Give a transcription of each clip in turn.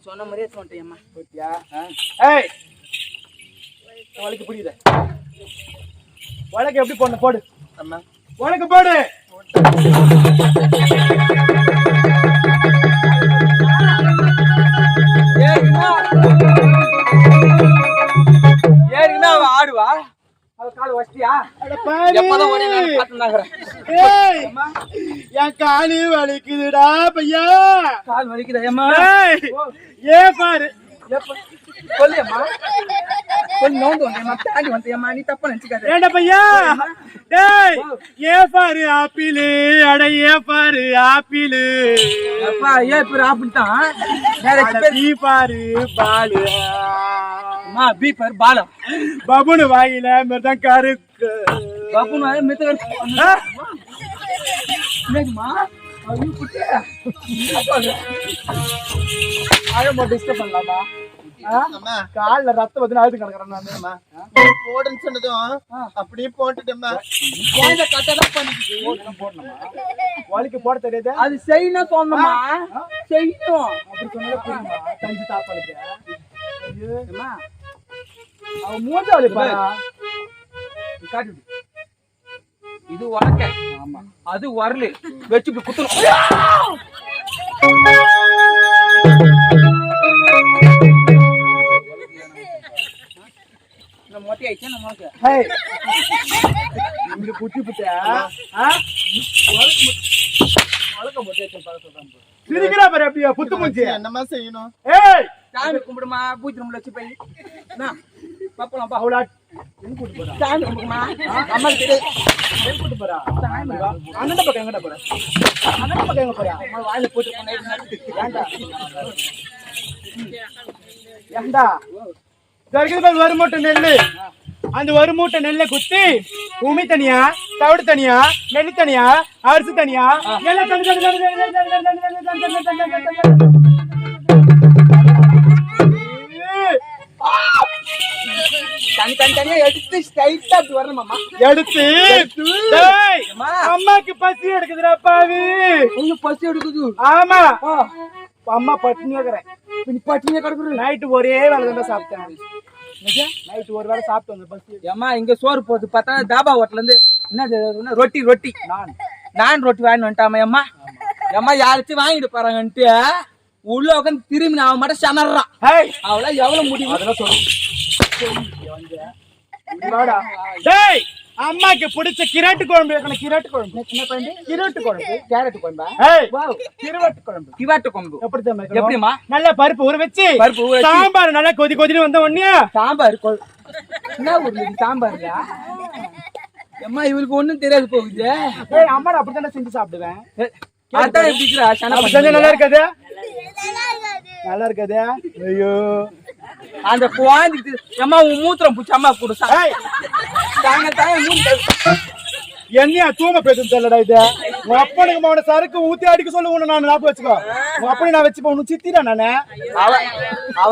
சொன்ன மாதிரியே சொல்லிட்டேம்மா. போட்டியா? ஏய் உனக்கு புரியுது. உனக்கு எப்படி போடணும் போடு. அம்மா உனக்கு போடு. ஏறினா அவ ஆடுவா. அவ கால் வச்சியா? எப்பதான் ஒரே நாள் பாத்துனாங்கற. ஏய் என் காலு வலிக்குதுடா பையா. கால் வலிக்குதா ஏம்மா? ஏ பாரு. சொல்லியம்மா. கொஞ்சம் நோந்து வந்தேம்மா. தாண்டி வந்தேம்மா. நீ தப்பா நினைச்சுக்காத. ஏண்டா பையா? டேய் ஏ பாரு ஆப்பிள். அட ஏ பாரு ஆப்பிள். அப்பா ஏ பாரு ஆப்பிள் தான். பி பாரு பாலு. அம்மா பி பாரு பாலம். பபுனு வாயில மிருதம் கருக்கு. பபுனு வாயில மிருதம் கருக்கு. என்னம்மா? அது குட்டி. ஆயமா டிஸ்டர்ப் பண்ணலாமா? கால்ல ரத்தம் வந்து அழுது கிடக்குறேன் நான். போடுன்னு சொன்னதும் அப்படியே போட்டுட்டேம்மா. வலிக்கு போட தெரியாது. அது செய்யணும் சொன்னமா. செய்யணும் அப்படி சொன்னா புரியுமா? தஞ்சு தாப்பாளுக்கு அவ மூஞ்ச வலி பாரு. காட்டு. இது உனக்க. ஆமா அது வரல. வெச்சு குத்துறோம். மொட்டை ஆயிடுச்சு நமக்கு. ஹேய் இங்க புட்டி புட்டியா? வளக்க மொட்டை ஆயிடுச்சு பாரு சொல்றான். சிரிக்கிறா பாரு அப்படியே புத்து மூஞ்சி. என்னமா செய்யணும்? ஏய் சாமி கும்பிடுமா. பூஜை ரூம்ல வச்சு போய் என்ன பாப்பலாம் பா. அவளா எங்க கூட்டி போறா? சாமி கும்பிடுமா. அம்மா கிட்ட எங்க கூட்டி போறா? சாமி அண்ணன் பக்கம் எங்கடா போறா? அண்ணன் பக்கம் எங்க போறா? அம்மா வாயில போட்டு போனே. ஏண்டா தர்கது ஒரு மூட்டை நெல்லு. அந்த ஒரு மூட்டை நெல்லை குத்தி உமி தனியா, தவிடு தனியா, நெல்லு தனியா, அரிசி தனியா, எல்லாம் தனி தனி தனி தனி தனி தனி தனி தனி தனி தனியா எடுத்து ஸ்ட்ரைட்டா அப்படி வரணுமாமா. எடுத்து அம்மாக்கு பசி எடுக்குதுடா பாவி. கொஞ்சம் பசி எடுக்குது. ஆமா அம்மா பட்டினியா இருக்கிறேன். பட்டினியா கிடக்குது. நைட்டு ஒரே வேலை தான் சாப்பிட்டேன். நைட்டு ஒரு வேலை சாப்பிட்டு வந்த பசி. ஏமா இங்க சோறு போகுது பார்த்தா தாபா ஹோட்டல்ல இருந்து என்ன ரொட்டி ரொட்டி நான் ரொட்டி வாங்கி வந்துட்டாமா. அம்மா அம்மா யாராச்சும் வாங்கிட்டு போறாங்கன்ட்டு உள்ள உட்காந்து திரும்பி அவன் மட்டும் சனறான். அவள எவ்வளவு முடியும் அதெல்லாம் சொல்லு. அம்மாக்கு பிடிச்ச கிராட்டு குழம்பு வைக்கணும். கிராட்டு குழம்பு என்ன பண்ணி? கிராட்டு குழம்பு. கேரட் குழம்பா? கிராட்டு குழம்பு. கிராட்டு குழம்பு எப்படி எப்படிமா? நல்ல பருப்பு ஊற வச்சு சாம்பார் நல்லா கொதி கொதின்னு வந்த உடனே சாம்பார் என்ன ஊர்ல சாம்பார்யா? அம்மா இவருக்கு ஒண்ணும் தெரியாது போகுது. அம்மா நான் அப்படித்தானே செஞ்சு சாப்பிடுவேன். அதான் எப்படி நல்லா இருக்காது? நல்லா இருக்காது. ஐயோ அந்த குழந்தைக்கு அம்மா உன் மூத்திரம் பூச்சி அம்மா கூட என்னையா தூங்க பேசுன்னு தெரியலடா. இது உன் அப்பனுக்கு மாவன சரக்கு ஊத்தி அடிக்க சொல்ல உன்னை நான் ஞாபகம் வச்சுக்கோ. உன் அப்பனை நான் வச்சுப்பேன். உனக்கு சித்திரா நானு. அவ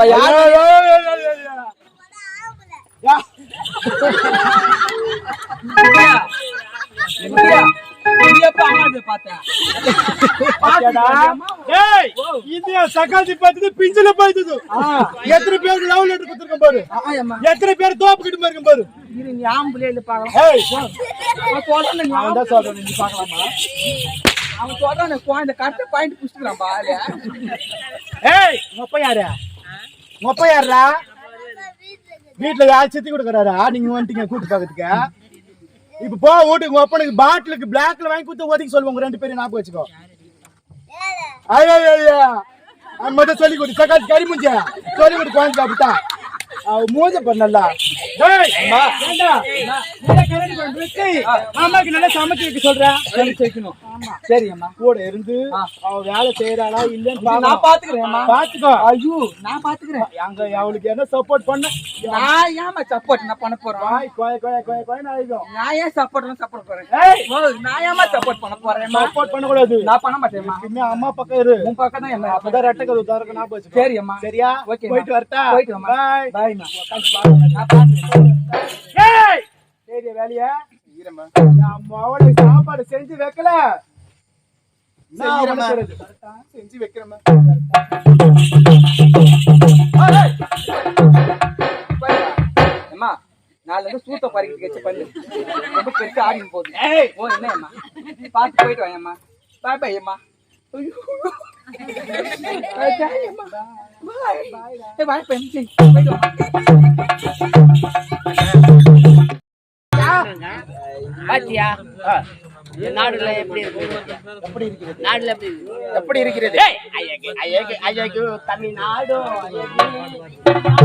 சக்காத்தி பார்த்து பிஞ்சில பாய்த்தது. எத்தனை பேருக்கு லவ் லெட்டர் கொடுத்துருக்கேன் பாரு. எத்தனை பேர் தோப்பு கிட்ட போயிருக்கேன் பாரு. அவன் சொல்றான் குழந்தை கரெக்டா பாயிண்ட் புடிச்சுக்கிறான் பாரு. ஏய் மொப்ப யாரு? மொப்ப யாரா? வீட்டுல யாரு சித்தி கொடுக்கறாரா? நீங்க வந்துட்டீங்க கூட்டு பாக்கிறதுக்கு. இப்ப போ வீட்டுக்கு ஒப்பனுக்கு பாட்டிலுக்கு பிளாக்ல வாங்கி கொடுத்து ஒதுக்கி சொல்லுவாங்க. ரெண்டு பேரும் ஞாபகம் வச்சுக்கோ. ஐயா மட்டும் சொல்லி கொடு. சக்காத்தி கறி முடிஞ்ச சொல்லி கொடு. குழந்தை அப்படித்தான் மூஞ்ச பண்ணல. அம்மாக்கு நல்லா சமைச்சு வைக்க சொல்றேன். வைக்கணும். சரி அம்மா கூட இருந்து அவ வேலை செய்யறாளா இல்லன்னு நான் பாத்துக்கிறேன். பாத்துக்கோ. ஐயோ நான் பாத்துக்கிறேன். அங்க அவளுக்கு என்ன சப்போர்ட் பண்ண? நான் ஏமா சப்போர்ட் நான் பண்ண போறேன்? நான் ஏன் சப்போர்ட் போறேன்? நான் ஏமா சப்போர்ட் பண்ண போறேன்? சப்போர்ட் பண்ண கூடாது. நான் பண்ண மாட்டேன். அம்மா பக்கம் இரு. உன் பக்கம் தான் என்ன? அப்பதான் ரெட்டை கதவு திறக்க நான் போச்சு. சரி அம்மா. சரியா? ஓகே போயிட்டு வரட்டா? போயிட்டு வாமா. Bye bye. வேலையா சாப்பாடு செஞ்சு வைக்கல. செய்யறேம்மா. செய்யறேன். செஞ்சு வைக்கிறேம்மா. அம்மா நாலு வந்து சூத்த பறிக்கிட்டு வச்சு பண்ணு ரொம்ப பெருசு ஆடின்னு போகுது. ஓ என்னம்மா பார்த்து போயிட்டு வாயம்மா. பாய் பாய் அம்மா. பாத்தியா நாடுல எப்படி இருக்கு? எப்படி இருக்கிறது? நாடுல எப்படி இருக்கு? எப்படி இருக்கிறது? ஏய், அழகு, அழகு, அழகு, தமிழ்நாடு அழகு.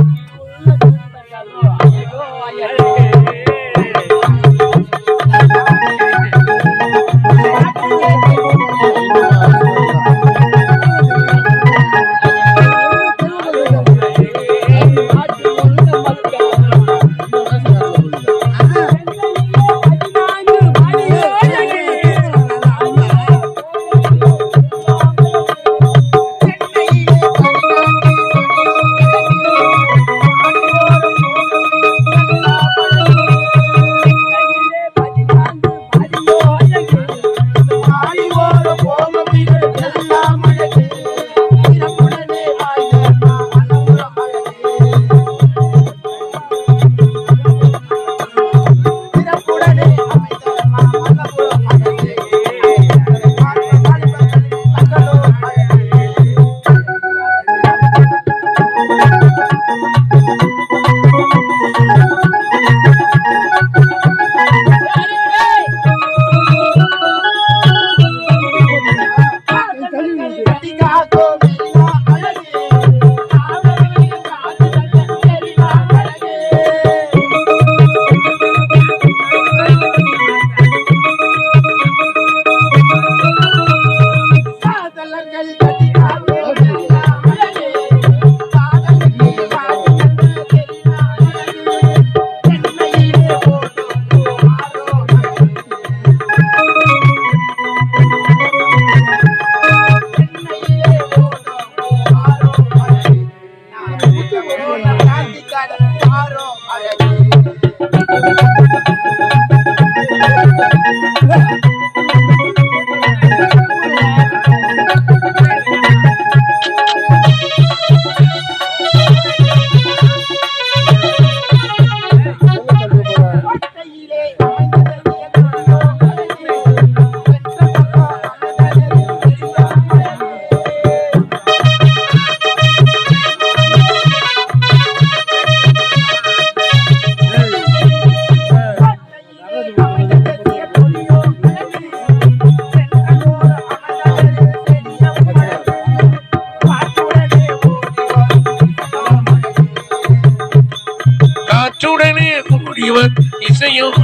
காற்றுடனே கூடியவர் இசையும்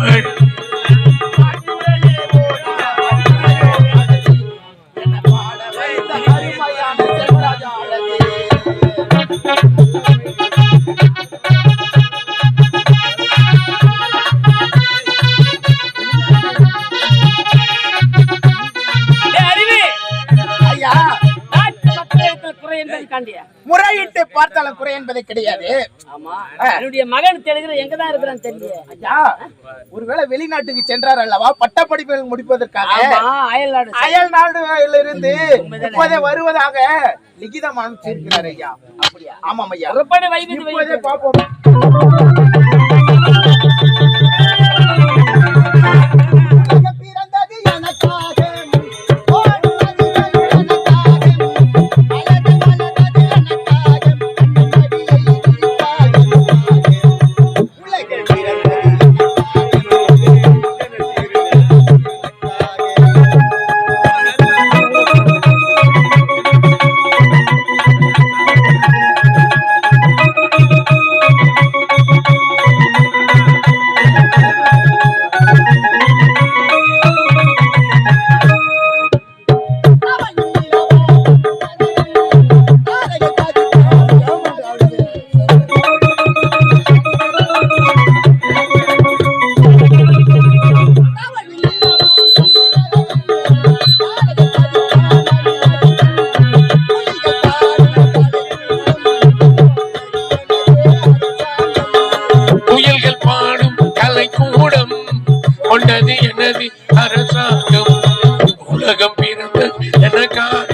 முறையிட்டு பார்த்தாலும் குறை என்பது கிடையாது. ஆமா, என்னுடைய மகன் தெலுங்குல எங்கதான் இருக்கிறான்னு தெரியல. ஐயா, ஒருவேளை வெளிநாட்டுக்கு சென்றார் அல்லவா பட்டப்படிப்புகள் முடிப்பதற்காக. அயல் நாடுகளிலிருந்து இப்போதே வருவதாக லிகிதம் அனுப்பிச்சிருக்கிறார் ஐயா. அப்படியா? ஆமாம் ஐயா. புறப்பட வைத்து இப்போதே பார்ப்போம். பிறந்தது எனக்காக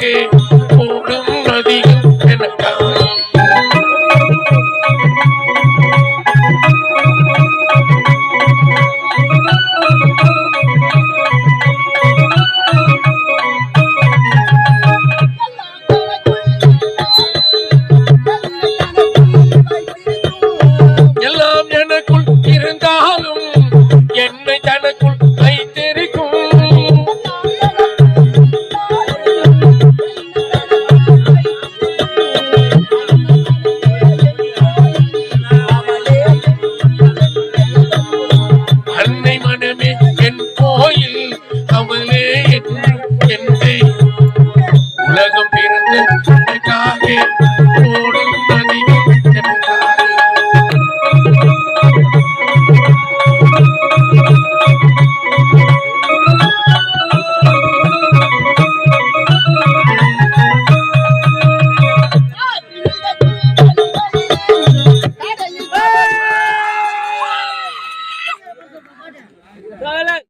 ஓடும் நதிகள் எனக்காக. எல்லாம் எனக்குள் இருந்தாலும் என்னை தனக்குள் வைத்திருக்கும். அன்னை மனமே என் கோயில், அவளே என் உலகம் பிறந்த